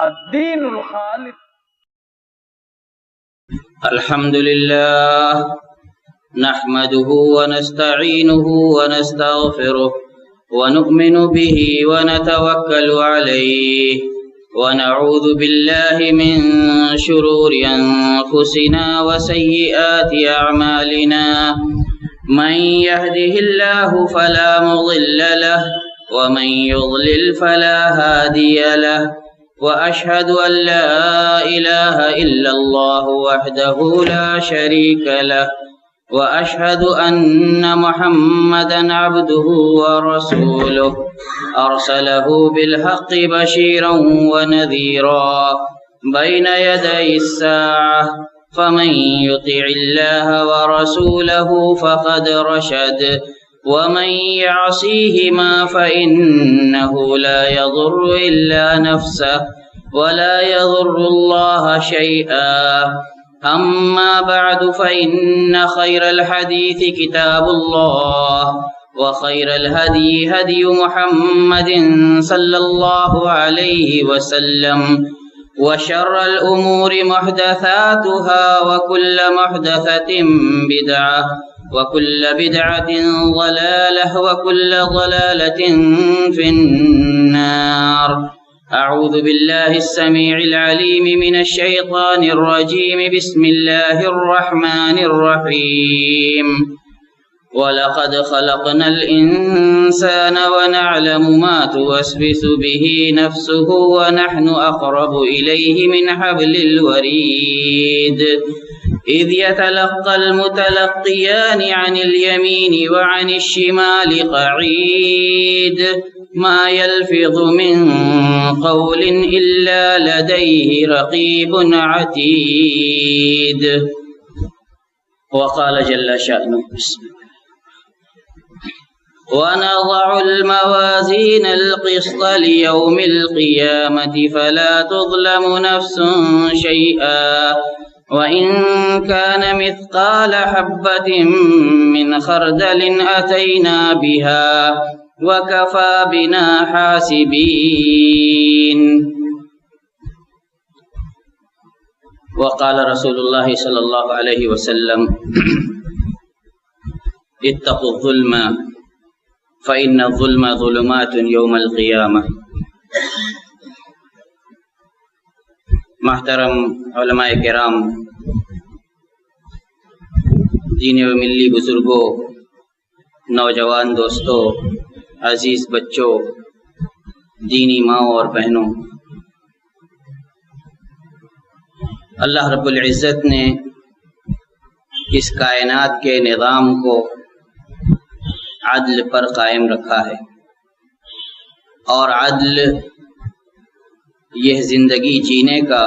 الدین الخالص. الحمد لله نحمده ونستعينه ونستغفره ونؤمن به ونتوكل عليه ونعوذ بالله من شرور أنفسنا وسيئات أعمالنا من يهده الله فلا مضل له ومن يضلل فلا هادي له وأشهد أن لا إله إلا الله وحده لا شريك له وأشهد أن محمدا عبده ورسوله أرسله بالحق بشيرا ونذيرا بين يدي الساعة فمن يطع الله ورسوله فقد رشد ومن يعصيهما فإنه لا يضر إلا نفسه ولا يضر الله شيئا. أما بعد فإن خير الحديث كتاب الله وخير الهدي هدي محمد صلى الله عليه وسلم وشر الأمور محدثاتها وكل محدثة بدعة وكل بدعة ضلالة وكل ضلالة في النار. أعوذ بالله السميع العليم من الشيطان الرجيم. بسم الله الرحمن الرحيم. ولقد خلقنا الإنسان ونعلم ما توسوس به نفسه ونحن أقرب إليه من حبل الوريد إذ يتلقى المتلقيان عن اليمين وعن الشمال قعيد ما يلفظ من قول إلا لديه رقيب عتيد. وقال جل شأنه ونضع الموازين القسط ليوم القيامة فلا تظلم نفس شيئا وإن كان مثقال حبة من خردل أتينا بها وكفى بنا حاسبين. وقال رسول الله صلى الله عليه وسلم اتقوا الظلم فإن الظلم ظلمات يوم القيامة. محترم علماء کرام، دینی و ملی بزرگوں، نوجوان دوستوں، عزیز بچوں، دینی ماں اور بہنوں، اللہ رب العزت نے اس کائنات کے نظام کو عدل پر قائم رکھا ہے، اور عدل یہ زندگی جینے کا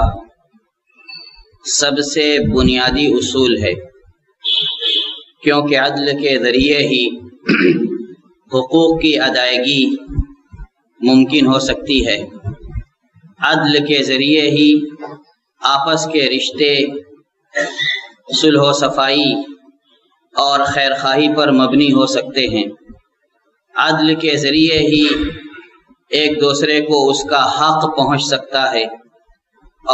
سب سے بنیادی اصول ہے، کیونکہ عدل کے ذریعے ہی حقوق کی ادائیگی ممکن ہو سکتی ہے، عدل کے ذریعے ہی آپس کے رشتے صلح و صفائی اور خیر خواہی پر مبنی ہو سکتے ہیں، عدل کے ذریعے ہی ایک دوسرے کو اس کا حق پہنچ سکتا ہے،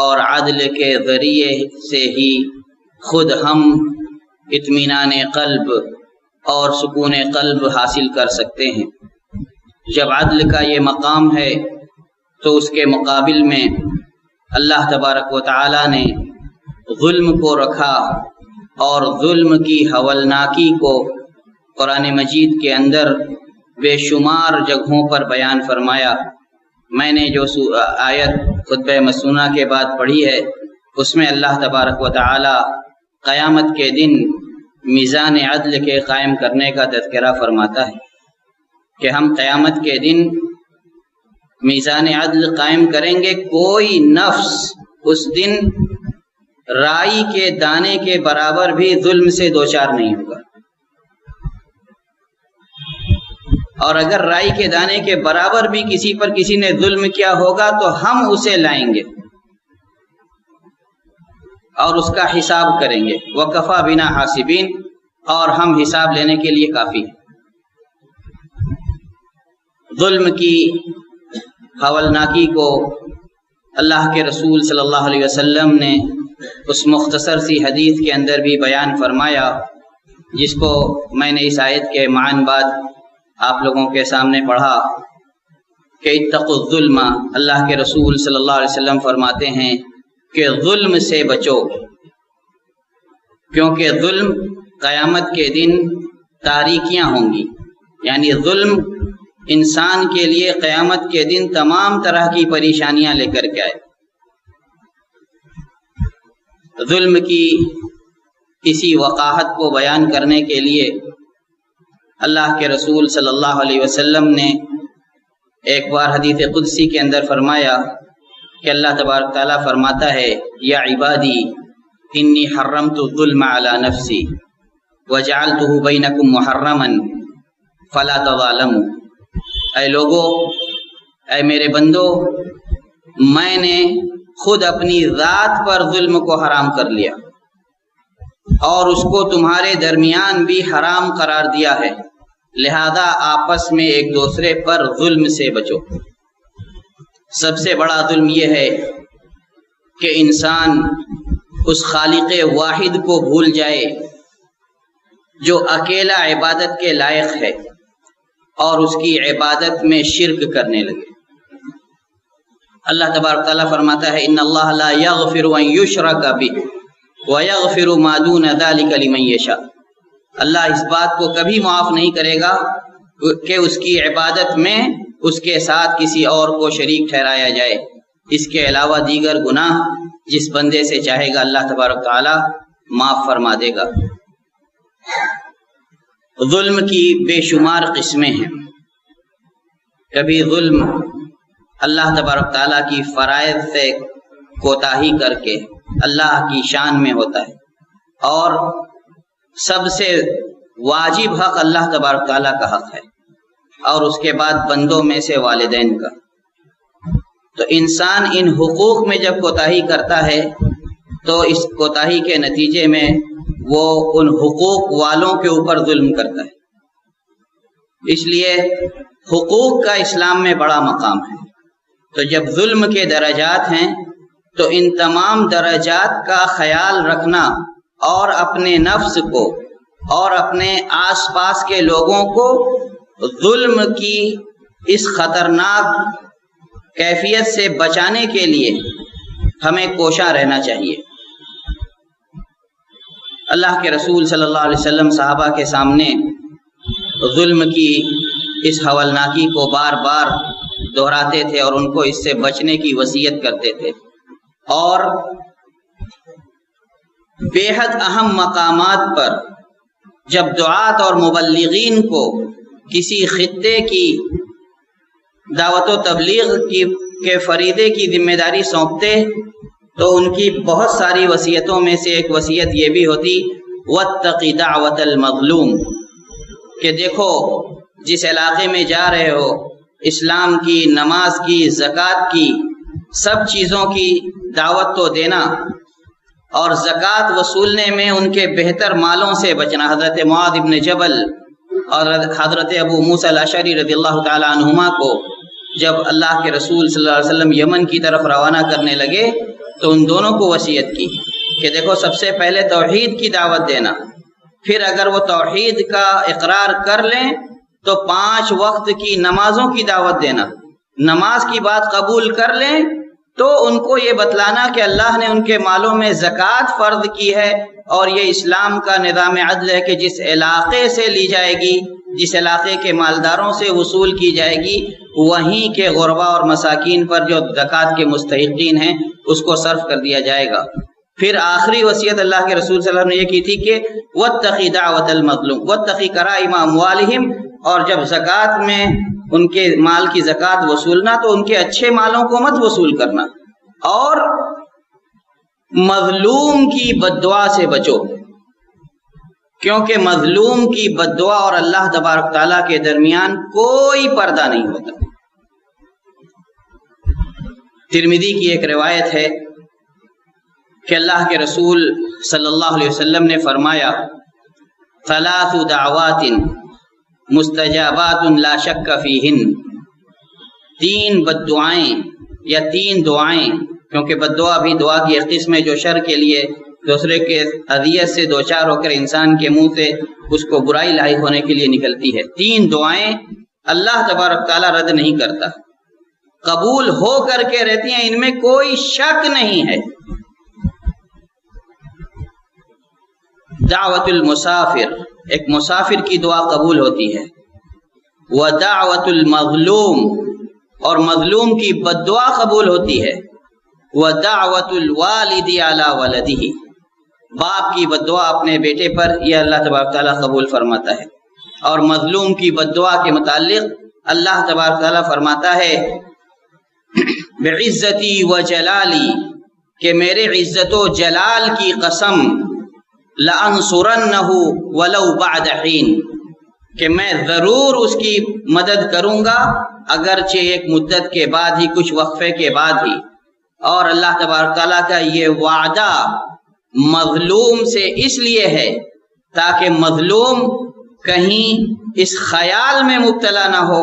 اور عدل کے ذریعے سے ہی خود ہم اطمینان قلب اور سکون قلب حاصل کر سکتے ہیں۔ جب عدل کا یہ مقام ہے تو اس کے مقابل میں اللہ تبارک و تعالی نے ظلم کو رکھا، اور ظلم کی ہولناکی کو قرآن مجید کے اندر بے شمار جگہوں پر بیان فرمایا۔ میں نے جو آیت خطبہ مسنونہ کے بعد پڑھی ہے، اس میں اللہ تبارک و تعالی قیامت کے دن میزان عدل کے قائم کرنے کا تذکرہ فرماتا ہے کہ ہم قیامت کے دن میزان عدل قائم کریں گے، کوئی نفس اس دن رائی کے دانے کے برابر بھی ظلم سے دوچار نہیں ہوگا، اور اگر رائی کے دانے کے برابر بھی کسی نے ظلم کیا ہوگا تو ہم اسے لائیں گے اور اس کا حساب کریں گے۔ وَكَفَى بِنَا حَاسِبِينَ، اور ہم حساب لینے کے لیے کافی ہیں۔ ظلم کی ہولناکی کو اللہ کے رسول صلی اللہ علیہ وسلم نے اس مختصر سی حدیث کے اندر بھی بیان فرمایا، جس کو میں نے اس آیت کے معنی بعد آپ لوگوں کے سامنے پڑھا کہ اتقوا الظلم، اللہ کے رسول صلی اللہ علیہ وسلم فرماتے ہیں کہ ظلم سے بچو، کیونکہ ظلم قیامت کے دن تاریکیاں ہوں گی، یعنی ظلم انسان کے لیے قیامت کے دن تمام طرح کی پریشانیاں لے کر کے آئے۔ ظلم کی اسی وقاحت کو بیان کرنے کے لیے اللہ کے رسول صلی اللہ علیہ وسلم نے ایک بار حدیث قدسی کے اندر فرمایا کہ اللہ تبارک تعالیٰ فرماتا ہے، یا عبادی انی حرمت الظلم علی نفسی وجعلتہ بینکم محرما فلا تظالموا، اے لوگو، اے میرے بندو، میں نے خود اپنی ذات پر ظلم کو حرام کر لیا اور اس کو تمہارے درمیان بھی حرام قرار دیا ہے، لہذا آپس میں ایک دوسرے پر ظلم سے بچو۔ سب سے بڑا ظلم یہ ہے کہ انسان اس خالق واحد کو بھول جائے جو اکیلا عبادت کے لائق ہے اور اس کی عبادت میں شرک کرنے لگے۔ اللہ تبارک تعالیٰ فرماتا ہے، ان اللہ لا یغفر ان یشرک بہ ویغفر ما دون ذلک لمن یشاء، اللہ اس بات کو کبھی معاف نہیں کرے گا کہ اس کی عبادت میں اس کے ساتھ کسی اور کو شریک ٹھہرایا جائے، اس کے علاوہ دیگر گناہ جس بندے سے چاہے گا اللہ تبارک تعالیٰ معاف فرما دے گا۔ ظلم کی بے شمار قسمیں ہیں۔ کبھی ظلم اللہ تبارک تعالیٰ کی فرائض سے کوتاہی کر کے اللہ کی شان میں ہوتا ہے، اور سب سے واجب حق اللہ تبارک تعالیٰ کا حق ہے، اور اس کے بعد بندوں میں سے والدین کا۔ تو انسان ان حقوق میں جب کوتاہی کرتا ہے تو اس کوتاہی کے نتیجے میں وہ ان حقوق والوں کے اوپر ظلم کرتا ہے۔ اس لیے حقوق کا اسلام میں بڑا مقام ہے۔ تو جب ظلم کے درجات ہیں تو ان تمام درجات کا خیال رکھنا اور اپنے نفس کو اور اپنے آس پاس کے لوگوں کو ظلم کی اس خطرناک کیفیت سے بچانے کے لیے ہمیں کوشاں رہنا چاہیے۔ اللہ کے رسول صلی اللہ علیہ وسلم صحابہ کے سامنے ظلم کی اس ہولناکی کو بار بار دہراتے تھے اور ان کو اس سے بچنے کی وصیت کرتے تھے، اور بے حد اہم مقامات پر جب دعات اور مبلغین کو کسی خطے کی دعوت و تبلیغ کے فریضے کی ذمہ داری سونپتے تو ان کی بہت ساری وصیتوں میں سے ایک وصیت یہ بھی ہوتی، واتقی دعوت المظلوم، کہ دیکھو جس علاقے میں جا رہے ہو اسلام کی، نماز کی، زکوٰۃ کی، سب چیزوں کی دعوت تو دینا، اور زکوٰۃ وصولنے میں ان کے بہتر مالوں سے بچنا۔ حضرت معاذ بن جبل اور حضرت ابو موسیٰ الاشعری رضی اللہ تعالی عنہما کو جب اللہ کے رسول صلی اللہ علیہ وسلم یمن کی طرف روانہ کرنے لگے تو ان دونوں کو وصیت کی کہ دیکھو سب سے پہلے توحید کی دعوت دینا، پھر اگر وہ توحید کا اقرار کر لیں تو 5 وقت کی نمازوں کی دعوت دینا، نماز کی بات قبول کر لیں تو ان کو یہ بتلانا کہ اللہ نے ان کے مالوں میں زکوٰۃ فرض کی ہے، اور یہ اسلام کا نظام عدل ہے کہ جس علاقے سے لی جائے گی، جس علاقے کے مالداروں سے وصول کی جائے گی، وہیں کے غربا اور مساکین پر جو زکوٰۃ کے مستحقین ہیں اس کو صرف کر دیا جائے گا۔ پھر آخری وصیت اللہ کے رسول صلی اللہ علیہ وسلم نے یہ کی تھی کہ واتقی دعوت المظلوم واتقی کرائم اموالہم، اور جب زکوٰۃ میں ان کے مال کی زکوٰۃ وصولنا تو ان کے اچھے مالوں کو مت وصول کرنا، اور مظلوم کی بددعا سے بچو، کیونکہ مظلوم کی بددعا اور اللہ تبارک تعالیٰ کے درمیان کوئی پردہ نہیں ہوتا۔ ترمذی کی ایک روایت ہے کہ اللہ کے رسول صلی اللہ علیہ وسلم نے فرمایا، 3 دعوات مستجابات لا شک فیہن، 3 بددعائیں یا 3 دعائیں، کیونکہ بد دعا بھی دعا کی ایک قسم ہے جو شر کے لیے دوسرے کے اذیت سے دوچار ہو کر انسان کے منہ سے اس کو برائی لاحق ہونے کے لیے نکلتی ہے۔ 3 دعائیں اللہ تبارک تعالیٰ رد نہیں کرتا، قبول ہو کر کے رہتی ہیں، ان میں کوئی شک نہیں ہے۔ دعوت المسافر، ایک مسافر کی دعا قبول ہوتی ہے، ودعوت المظلوم، اور مظلوم کی بد دعا قبول ہوتی ہے، ودعوت الوالد علی ولدہ، باپ کی بد دعا اپنے بیٹے پر یہ اللہ تبارک تعالیٰ قبول فرماتا ہے۔ اور مظلوم کی بد دعا کے متعلق اللہ تبارک تعالیٰ فرماتا ہے بعزتی و جلالی، کہ میرے عزت و جلال کی قسم، لَأَنصُرَنَّهُ وَلَوْ بَعْدَ حِينٍ، کہ میں ضرور اس کی مدد کروں گا اگرچہ ایک مدت کے بعد ہی، کچھ وقفے کے بعد ہی۔ اور اللہ تبارک تعالیٰ کا یہ وعدہ مظلوم سے اس لیے ہے تاکہ مظلوم کہیں اس خیال میں مبتلا نہ ہو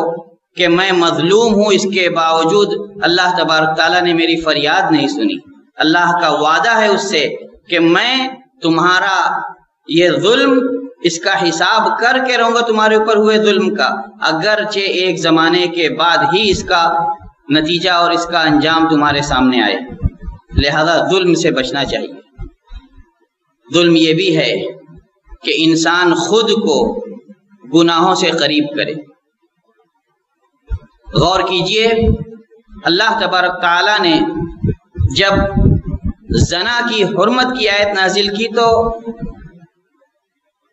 کہ میں مظلوم ہوں، اس کے باوجود اللہ تبارک تعالیٰ نے میری فریاد نہیں سنی۔ اللہ کا وعدہ ہے اس سے کہ میں تمہارا یہ ظلم، اس کا حساب کر کے رہوں گا تمہارے اوپر ہوئے ظلم کا، اگرچہ ایک زمانے کے بعد ہی اس کا نتیجہ اور اس کا انجام تمہارے سامنے آئے۔ لہذا ظلم سے بچنا چاہیے۔ ظلم یہ بھی ہے کہ انسان خود کو گناہوں سے قریب کرے۔ غور کیجئے، اللہ تبارک تعالیٰ نے جب زنا کی حرمت کی آیت نازل کی تو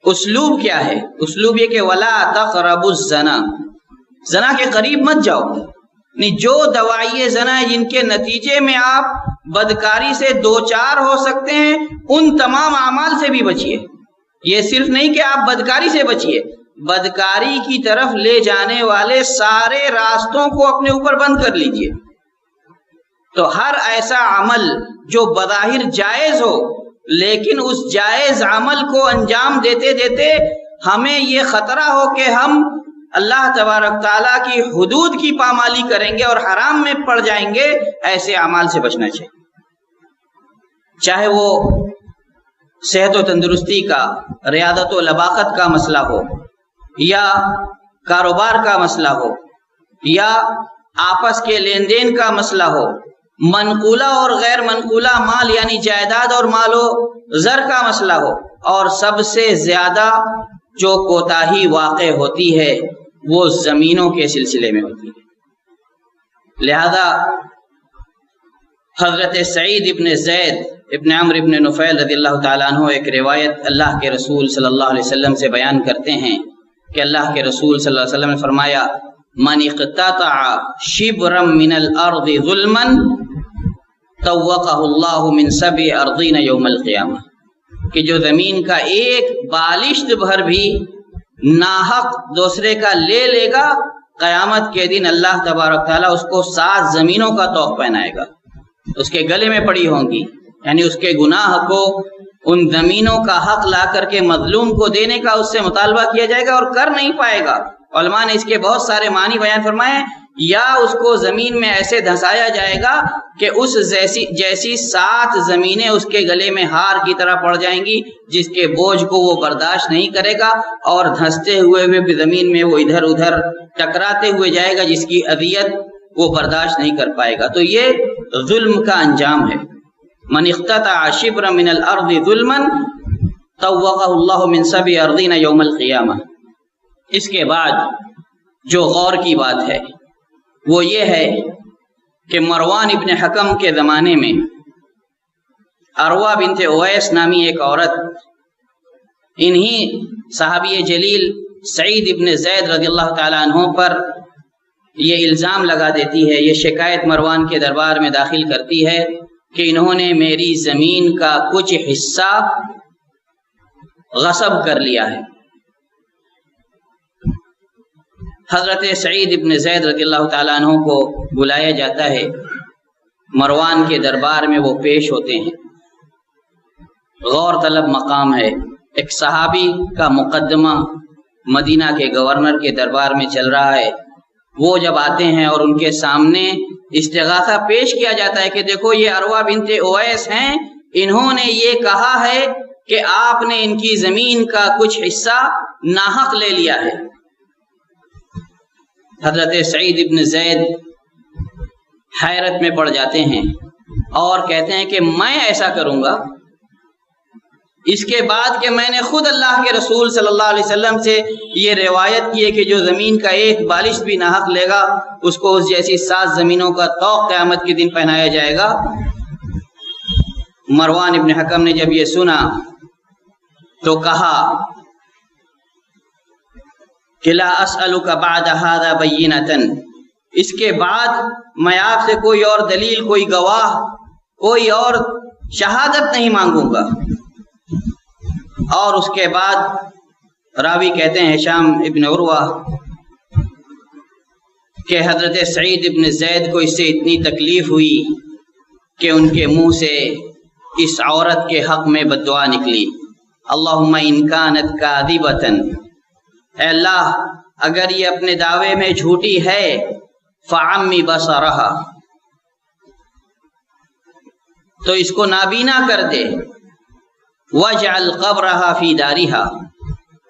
اسلوب کیا ہے؟ اسلوب یہ کہ وَلَا تَقْرَبُوا الزَّنَا، زنا کے قریب مت جاؤ۔ جو دوائی زنا ہے جن کے نتیجے میں آپ بدکاری سے دوچار ہو سکتے ہیں، ان تمام اعمال سے بھی بچیے۔ یہ صرف نہیں کہ آپ بدکاری سے بچیے، بدکاری کی طرف لے جانے والے سارے راستوں کو اپنے اوپر بند کر لیجئے۔ تو ہر ایسا عمل جو بظاہر جائز ہو لیکن اس جائز عمل کو انجام دیتے دیتے ہمیں یہ خطرہ ہو کہ ہم اللہ تبارک تعالیٰ کی حدود کی پامالی کریں گے اور حرام میں پڑ جائیں گے، ایسے اعمال سے بچنا چاہیے۔ چاہے وہ صحت و تندرستی کا، ریاضت و لباقت کا مسئلہ ہو، یا کاروبار کا مسئلہ ہو، یا آپس کے لین دین کا مسئلہ ہو، منقولہ اور غیر منقولہ مال یعنی جائیداد اور مال و زر کا مسئلہ ہو، اور سب سے زیادہ جو کوتاہی واقع ہوتی ہے وہ زمینوں کے سلسلے میں ہوتی ہے۔ لہذا حضرت سعید ابن زید ابن عمرو ابن نفیل رضی اللہ تعالیٰ عنہ ایک روایت اللہ کے رسول صلی اللہ علیہ وسلم سے بیان کرتے ہیں کہ اللہ کے رسول صلی اللہ علیہ وسلم نے فرمایا من اقتطع شبرا من الارض ظلما طوقہ اللہ من 7 ارضین یوم القیامہ، کہ جو زمین کا ایک بالشت بھر بھی ناحق دوسرے کا لے لے گا، قیامت کے دن اللہ تبارک تعالیٰ اس کو 7 زمینوں کا طوق پہنائے گا، اس کے گلے میں پڑی ہوں گی، یعنی اس کے گناہ کو ان زمینوں کا حق لا کر کے مظلوم کو دینے کا اس سے مطالبہ کیا جائے گا اور کر نہیں پائے گا۔ علماء نے اس کے بہت سارے معنی بیان فرمائے، یا اس کو زمین میں ایسے دھنسایا جائے گا کہ اس جیسی 7 زمینیں اس کے گلے میں ہار کی طرح پڑ جائیں گی، جس کے بوجھ کو وہ برداشت نہیں کرے گا، اور دھنستے ہوئے بھی زمین میں وہ ادھر ادھر ٹکراتے ہوئے جائے گا، جس کی اذیت وہ برداشت نہیں کر پائے گا۔ تو یہ ظلم کا انجام ہے۔ من اقتطع شبرا من الارض ظلما طوقہ اللہ من 7 ارضین یوم القیامہ۔ اس کے بعد جو غور کی بات ہے وہ یہ ہے کہ مروان ابن حکم کے زمانے میں عروہ بنت اویس نامی ایک عورت انہی صحابی جلیل سعید ابن زید رضی اللہ تعالیٰ عنہ پر یہ الزام لگا دیتی ہے، یہ شکایت مروان کے دربار میں داخل کرتی ہے کہ انہوں نے میری زمین کا کچھ حصہ غصب کر لیا ہے۔ حضرت سعید ابن زید رضی اللہ تعالیٰ عنہ کو بلایا جاتا ہے، مروان کے دربار میں وہ پیش ہوتے ہیں۔ غور طلب مقام ہے، ایک صحابی کا مقدمہ مدینہ کے گورنر کے دربار میں چل رہا ہے، وہ جب آتے ہیں اور ان کے سامنے استغاثہ پیش کیا جاتا ہے کہ دیکھو یہ عروہ بنت اویس ہیں، انہوں نے یہ کہا ہے کہ آپ نے ان کی زمین کا کچھ حصہ ناحق لے لیا ہے۔ حضرت سعید ابن زید حیرت میں پڑ جاتے ہیں اور کہتے ہیں کہ میں ایسا کروں گا، اس کے بعد کہ میں نے خود اللہ کے رسول صلی اللہ علیہ وسلم سے یہ روایت کی ہے کہ جو زمین کا ایک بالش بھی ناحق لے گا اس کو اس جیسی 7 زمینوں کا طوق قیامت کے دن پہنایا جائے گا۔ مروان ابن حکم نے جب یہ سنا تو کہا کہ لا اسألک بعد ھذا بینۃ، اس کے بعد میں آپ سے کوئی اور دلیل، کوئی گواہ، کوئی اور شہادت نہیں مانگوں گا۔ اور اس کے بعد راوی کہتے ہیں ہشام ابن عروہ کہ حضرت سعید ابن زید کو اس سے اتنی تکلیف ہوئی کہ ان کے منہ سے اس عورت کے حق میں بد دعا نکلی، اللہم ان کانت کاذبۃ، اے اللہ اگر یہ اپنے دعوے میں جھوٹی ہے فعمی بصرہا، تو اس کو نابینا کر دے، وجعل قبرہا فی دارہا،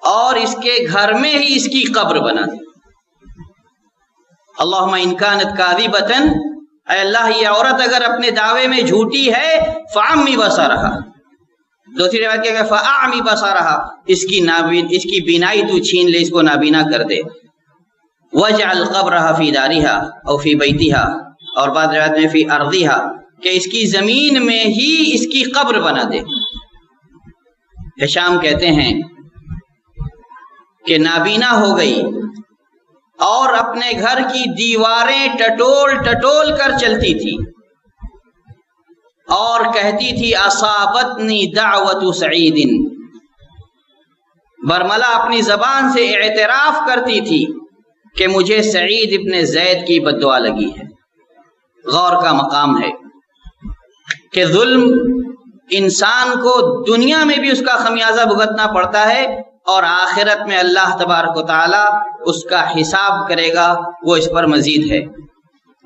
اور اس کے گھر میں ہی اس کی قبر بنا دے۔ اللہم ان کانت کاذبۃ، اے اللہ یہ عورت اگر اپنے دعوے میں جھوٹی ہے فعمی بصرہا، دوسری روایت کیا کہ فاعمی بصرہا، اس کی بینائی تو چھین لے، اس کو نابینا کر دے، وجعل قبرہا فی دارہا او فی بیتہا، اور بعض روایت میں فی ارضہا، کہ اس کی زمین میں ہی اس کی قبر بنا دے۔ ہشام کہتے ہیں کہ نابینا ہو گئی اور اپنے گھر کی دیواریں ٹٹول ٹٹول کر چلتی تھی اور کہتی تھی اصابتنی دعوت سعید، برملا اپنی زبان سے اعتراف کرتی تھی کہ مجھے سعید ابن زید کی بد دعا لگی ہے۔ غور کا مقام ہے کہ ظلم انسان کو دنیا میں بھی اس کا خمیازہ بھگتنا پڑتا ہے اور آخرت میں اللہ تبارک و تعالی اس کا حساب کرے گا، وہ اس پر مزید ہے۔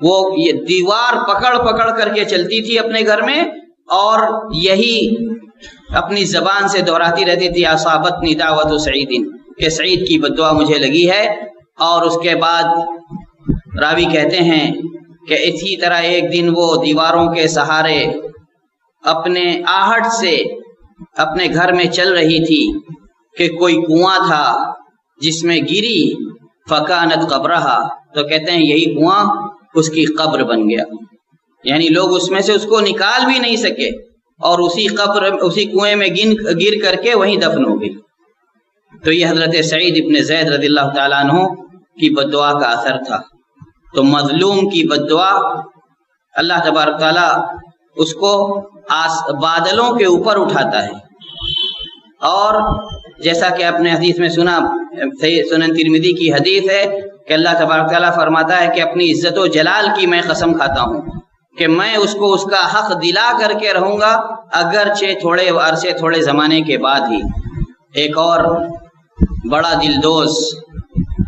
وہ یہ دیوار پکڑ پکڑ کر کے چلتی تھی اپنے گھر میں اور یہی اپنی زبان سے دہراتی رہتی تھی اصابتنی دعوت سعید، کہ سعید کی بد دعا مجھے لگی ہے۔ اور اس کے بعد راوی کہتے ہیں کہ اسی طرح ایک دن وہ دیواروں کے سہارے اپنے آہٹ سے اپنے گھر میں چل رہی تھی کہ کوئی کنواں تھا جس میں گری، فکانت قبرہا، تو کہتے ہیں یہی کنواں اس کی قبر بن گیا، یعنی لوگ اس میں سے اس کو نکال بھی نہیں سکے اور اسی کنویں میں گر کر کے وہیں دفن ہو گئی۔ تو یہ حضرت سعید ابن زید رضی اللہ تعالیٰ عنہ کی بد دعا کا اثر تھا۔ تو مظلوم کی بد دعا اللہ تبارک تعالیٰ اس کو بادلوں کے اوپر اٹھاتا ہے، اور جیسا کہ آپ نے حدیث میں سنا، سنن ترمذی کی حدیث ہے کہ اللہ تبارک تعالیٰ فرماتا ہے کہ اپنی عزت و جلال کی میں قسم کھاتا ہوں کہ میں اس کو اس کا حق دلا کر کے رہوں گا، اگرچہ تھوڑے عرصے تھوڑے زمانے کے بعد ہی۔ ایک اور بڑا دلدوز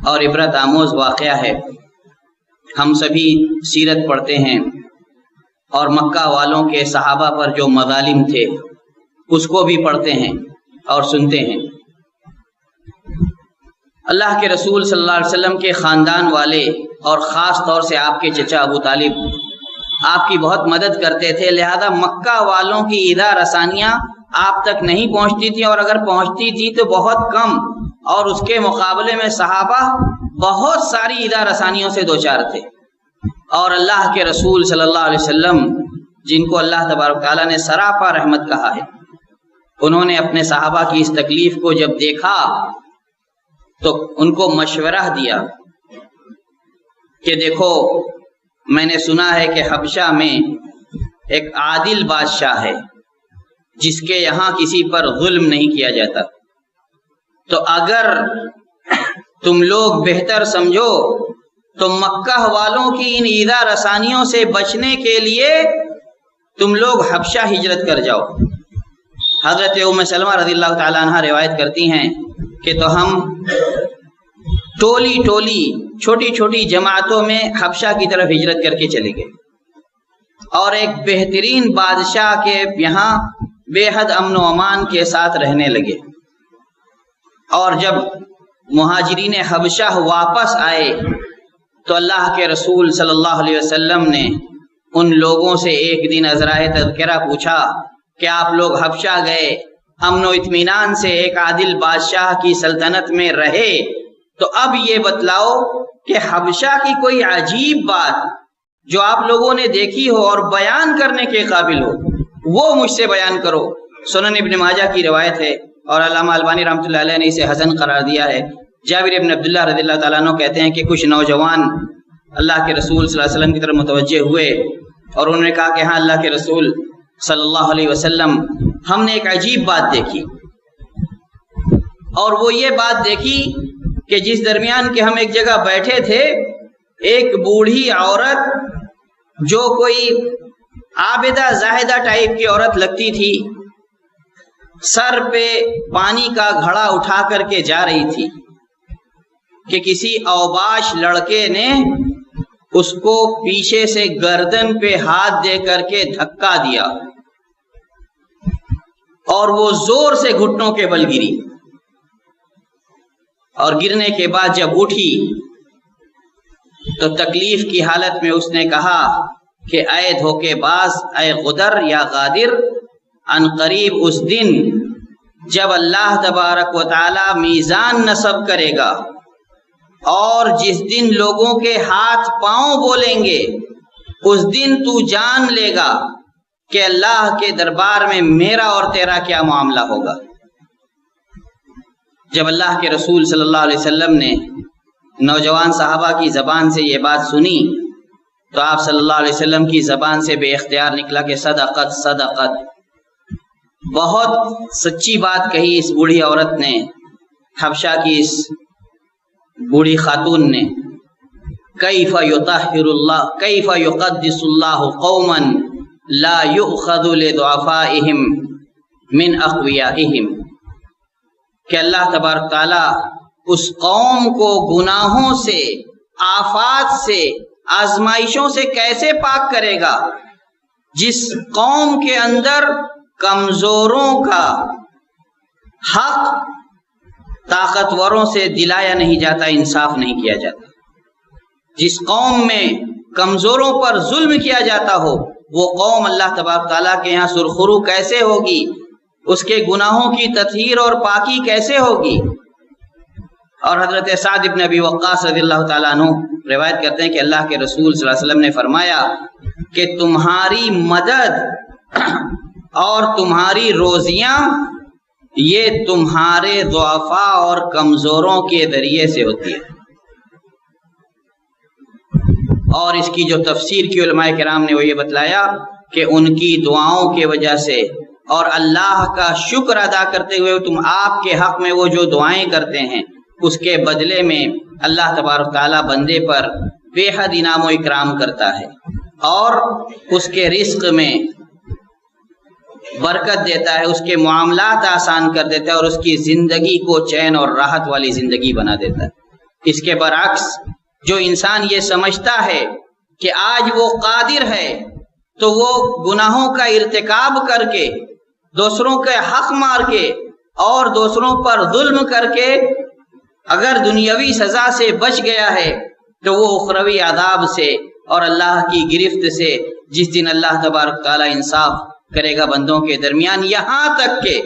اور عبرت آموز واقعہ ہے، ہم سبھی سیرت پڑھتے ہیں اور مکہ والوں کے صحابہ پر جو مظالم تھے اس کو بھی پڑھتے ہیں اور سنتے ہیں۔ اللہ کے رسول صلی اللہ علیہ وسلم کے خاندان والے اور خاص طور سے آپ کے چچا ابو طالب آپ کی بہت مدد کرتے تھے، لہذا مکہ والوں کی ایذا رسانیاں آپ تک نہیں پہنچتی تھی، اور اگر پہنچتی تھی تو بہت کم، اور اس کے مقابلے میں صحابہ بہت ساری ایذا رسانیوں سے دوچار تھے۔ اور اللہ کے رسول صلی اللہ علیہ وسلم، جن کو اللہ تبارک تعالیٰ نے سراپا رحمت کہا ہے، انہوں نے اپنے صحابہ کی اس تکلیف کو جب دیکھا تو ان کو مشورہ دیا کہ دیکھو میں نے سنا ہے کہ حبشہ میں ایک عادل بادشاہ ہے جس کے یہاں کسی پر ظلم نہیں کیا جاتا، تو اگر تم لوگ بہتر سمجھو تو مکہ والوں کی ان ایذا رسانیوں سے بچنے کے لیے تم لوگ حبشہ ہجرت کر جاؤ۔ حضرت ام سلمہ رضی اللہ تعالیٰ عنہ روایت کرتی ہیں کہ تو ہم ٹولی ٹولی چھوٹی چھوٹی جماعتوں میں حبشہ کی طرف ہجرت کر کے چلے گئے۔ اور ایک بہترین بادشاہ کے یہاں بے حد امن و امان کے ساتھ رہنے لگے۔ اور جب مہاجرین حبشہ واپس آئے تو اللہ کے رسول صلی اللہ علیہ وسلم نے ان لوگوں سے ایک دن عذرائے تذکرہ پوچھا کہ آپ لوگ حبشہ گئے، امن و اطمینان سے ایک عادل بادشاہ کی سلطنت میں رہے، تو اب یہ بتلاؤ کہ حبشہ کی کوئی عجیب بات جو آپ لوگوں نے دیکھی ہو اور بیان کرنے کے قابل ہو وہ مجھ سے بیان کرو۔ سنن ابن ماجہ کی روایت ہے اور علامہ البانی رحمۃ اللہ علیہ نے اسے حسن قرار دیا ہے۔ جابر ابن عبداللہ رضی اللہ تعالیٰ عنہ کہتے ہیں کہ کچھ نوجوان اللہ کے رسول صلی اللہ علیہ وسلم کی طرف متوجہ ہوئے اور انہوں نے کہا کہ ہاں اللہ کے رسول صلی اللہ علیہ وسلم، ہم نے ایک عجیب بات دیکھی، اور وہ یہ بات دیکھی کہ جس درمیان کہ ہم ایک جگہ بیٹھے تھے، ایک بوڑھی عورت جو کوئی عابدہ زاہدہ ٹائپ کی عورت لگتی تھی، سر پہ پانی کا گھڑا اٹھا کر کے جا رہی تھی کہ کسی اوباش لڑکے نے اس کو پیچھے سے گردن پہ ہاتھ دے کر کے دھکا دیا اور وہ زور سے گھٹنوں کے بل گری، اور گرنے کے بعد جب اٹھی تو تکلیف کی حالت میں اس نے کہا کہ اے دھوکے باز، اے غدر یا غادر، ان قریب اس دن جب اللہ تبارک و تعالی میزان نصب کرے گا اور جس دن لوگوں کے ہاتھ پاؤں بولیں گے، اس دن تو جان لے گا کہ اللہ کے دربار میں میرا اور تیرا کیا معاملہ ہوگا۔ جب اللہ کے رسول صلی اللہ علیہ وسلم نے نوجوان صحابہ کی زبان سے یہ بات سنی تو آپ صلی اللہ علیہ وسلم کی زبان سے بے اختیار نکلا کہ صدقت صدقت، بہت سچی بات کہی اس بوڑھی عورت نے، حبشہ کی اس بوڑھی خاتون نے۔ کیف یطہر اللہ، کیف یقدس اللہ قوما لا یؤخذ لضعفائہم من اقویائہم، کہ اللہ تبارک تعالیٰ اس قوم کو گناہوں سے، آفات سے، آزمائشوں سے کیسے پاک کرے گا جس قوم کے اندر کمزوروں کا حق طاقتوروں سے دلایا نہیں جاتا، انصاف نہیں کیا جاتا۔ جس قوم میں کمزوروں پر ظلم کیا جاتا ہو وہ قوم اللہ تبارک تعالیٰ کے یہاں سرخرو کیسے ہوگی، اس کے گناہوں کی تطہیر اور پاکی کیسے ہوگی۔ اور حضرت سعد بن ابی وقاص رضی اللہ تعالیٰ عنہ روایت کرتے ہیں کہ اللہ کے رسول صلی اللہ علیہ وسلم نے فرمایا کہ تمہاری مدد اور تمہاری روزیاں یہ تمہارے ضعفاء اور کمزوروں کے ذریعے سے ہوتی ہے۔ اور اس کی جو تفسیر کی علماء کرام نے وہ یہ بتلایا کہ ان کی دعاؤں کے وجہ سے اور اللہ کا شکر ادا کرتے ہوئے تم آپ کے حق میں وہ جو دعائیں کرتے ہیں اس کے بدلے میں اللہ تبارک تعالیٰ بندے پر بے حد انعام و اکرام کرتا ہے اور اس کے رزق میں برکت دیتا ہے، اس کے معاملات آسان کر دیتا ہے اور اس کی زندگی کو چین اور راحت والی زندگی بنا دیتا ہے۔ اس کے برعکس جو انسان یہ سمجھتا ہے کہ آج وہ قادر ہے تو وہ گناہوں کا ارتکاب کر کے، دوسروں کے حق مار کے اور دوسروں پر ظلم کر کے اگر دنیاوی سزا سے بچ گیا ہے تو وہ اخروی عذاب سے اور اللہ کی گرفت سے جس دن اللہ تبارک تعالیٰ انصاف کرے گا بندوں کے درمیان، یہاں تک کہ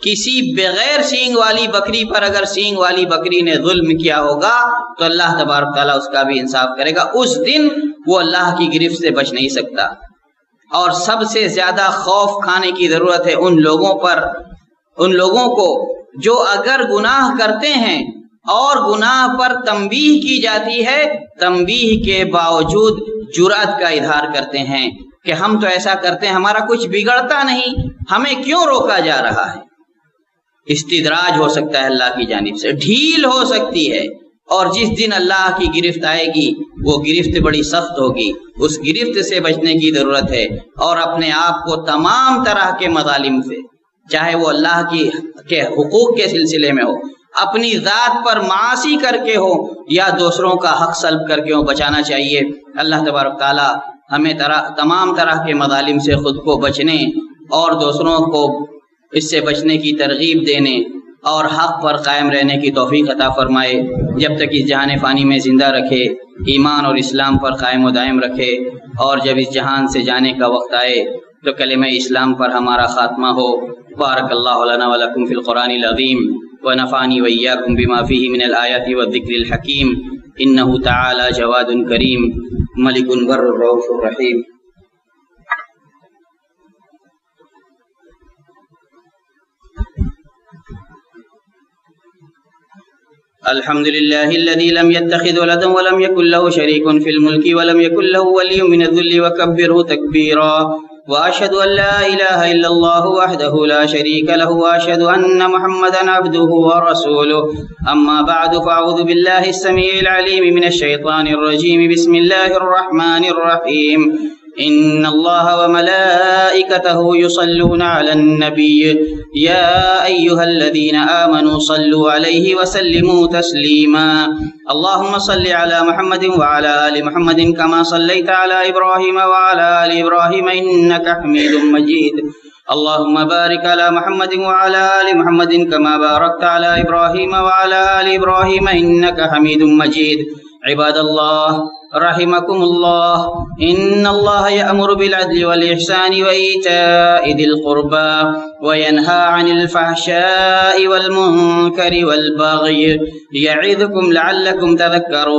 کسی بغیر سینگ والی بکری پر اگر سینگ والی بکری نے ظلم کیا ہوگا تو اللہ تبارک تعالیٰ اس کا بھی انصاف کرے گا، اس دن وہ اللہ کی گرفت سے بچ نہیں سکتا۔ اور سب سے زیادہ خوف کھانے کی ضرورت ہے ان لوگوں پر، ان لوگوں کو جو اگر گناہ کرتے ہیں اور گناہ پر تنبیہ کی جاتی ہے، تنبیہ کے باوجود جرأت کا اظہار کرتے ہیں کہ ہم تو ایسا کرتے ہیں، ہمارا کچھ بگڑتا نہیں، ہمیں کیوں روکا جا رہا ہے۔ استدراج ہو سکتا ہے اللہ کی جانب سے، ڈھیل ہو سکتی ہے، اور جس دن اللہ کی گرفت آئے گی وہ گرفت بڑی سخت ہوگی، اس گرفت سے بچنے کی ضرورت ہے اور اپنے آپ کو تمام طرح کے مظالم سے، چاہے وہ اللہ کے حقوق کے سلسلے میں ہو، اپنی ذات پر معاصی کر کے ہو یا دوسروں کا حق سلب کر کے ہو، بچانا چاہیے۔ اللہ تبارک تعالیٰ ہمیں تمام طرح کے مظالم سے خود کو بچنے اور دوسروں کو اس سے بچنے کی ترغیب دینے اور حق پر قائم رہنے کی توفیق عطا فرمائے، جب تک اس جہان فانی میں زندہ رکھے، ایمان اور اسلام پر قائم و دائم رکھے، اور جب اس جہان سے جانے کا وقت آئے تو کلمہ اسلام پر ہمارا خاتمہ ہو۔ بارک اللہ لنا ولکم فی القرآن العظیم ونفعنی وإیاکم بما فیہ من الآیات والذکر الحکیم، انہ تعالی جواد کریم ملک بر الرؤوف الرحیم۔ الحمد لله الذي لم يتخذ ولدا ولم يكن له شريك في الملك ولم يكن له ولي من الذل وكبره تكبيرا، وأشهد أن لا إله إلا الله وحده لا شريك له، وأشهد أن محمدا عبده ورسوله. أما بعد، فأعوذ بالله السميع العليم من الشيطان الرجيم. بسم الله الرحمن الرحيم. إن الله وملائكته يصلون على النبي يا أيها الذين آمنوا صلوا عليه وسلموا تسليما. اللهم صل على محمد وعلى آل محمد كما صليت على إبراهيم وعلى آل إبراهيم إنك حميد مجيد. اللهم بارك على محمد وعلى آل محمد كما باركت على إبراهيم وعلى آل إبراهيم إنك حميد مجيد. عباد الله رحمكم الله، إن الله يأمر بالعدل والإحسان وإيتاء ذي القربى وينهى عن الفحشاء والمنكر والبغي يعظكم لعلكم تذكرون.